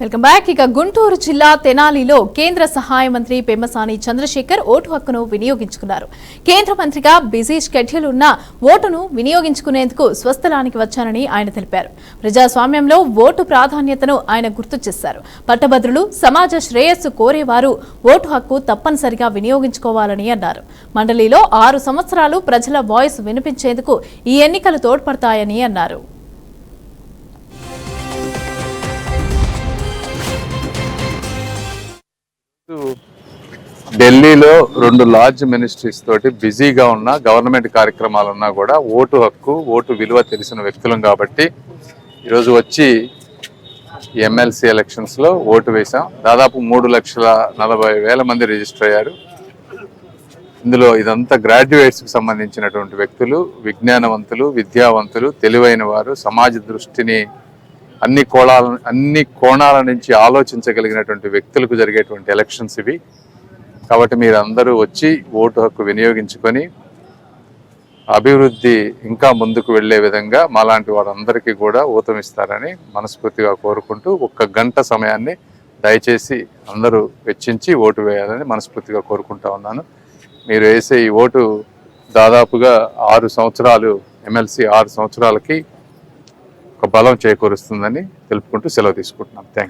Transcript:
Welcome back. ఇక గుంటూరు జిల్లా తెనాలిలో కేంద్ర సహాయ మంత్రి పెమ్మసాని చంద్రశేఖర్ ఓటు హక్కును వినియోగించుకున్నారు. కేంద్ర మంత్రిగా బిజీ షెడ్యూల్ ఉన్న ఓటును వినియోగించుకునేందుకు స్వస్థలానికి వచ్చానని ఆయన తెలిపారు. ప్రజాస్వామ్యంలో ఓటు ప్రాధాన్యతను ఆయన గుర్తు చేశారు. పట్టభద్రులు, సమాజ శ్రేయస్సు కోరేవారు ఓటు హక్కు తప్పనిసరిగా వినియోగించుకోవాలని అన్నారు. మండలిలో 6 సంవత్సరాలు ప్రజల వాయిస్ వినిపించేందుకు ఈ ఎన్నికలు తోడ్పడతాయని అన్నారు. ఢిల్లీలో 2 లార్జ్ మినిస్ట్రీస్ తోటి బిజీగా ఉన్న గవర్నమెంట్ కార్యక్రమాలున్నా కూడా ఓటు హక్కు, ఓటు విలువ తెలిసిన వ్యక్తులం కాబట్టి ఈరోజు వచ్చి ఎమ్మెల్సీ ఎలక్షన్స్లో ఓటు వేశాం. దాదాపు 3,40,000 మంది రిజిస్టర్ అయ్యారు. ఇందులో ఇదంతా గ్రాడ్యుయేట్స్కి సంబంధించినటువంటి వ్యక్తులు, విజ్ఞానవంతులు, విద్యావంతులు, తెలివైన వారు, సమాజ దృష్టిని అన్ని కోణాల నుంచి ఆలోచించగలిగినటువంటి వ్యక్తులకు జరిగేటువంటి ఎలక్షన్స్ ఇవి. కాబట్టి మీరు అందరూ వచ్చి ఓటు హక్కు వినియోగించుకొని అభివృద్ధి ఇంకా ముందుకు వెళ్లే విధంగా మాలాంటి వారందరికీ కూడా ఊతమిస్తారని మనస్ఫూర్తిగా కోరుకుంటూ 1 గంట సమయాన్ని దయచేసి అందరూ వెచ్చించి ఓటు వేయాలని మనస్ఫూర్తిగా కోరుకుంటా ఉన్నాను. మీరు వేసే ఈ ఓటు దాదాపుగా 6 సంవత్సరాలు ఎమ్మెల్సీ 6 సంవత్సరాలకి ఒక బలం చేకూరుస్తుందని తెలుపుకుంటూ సెలవు తీసుకుంటున్నాం. Thank you.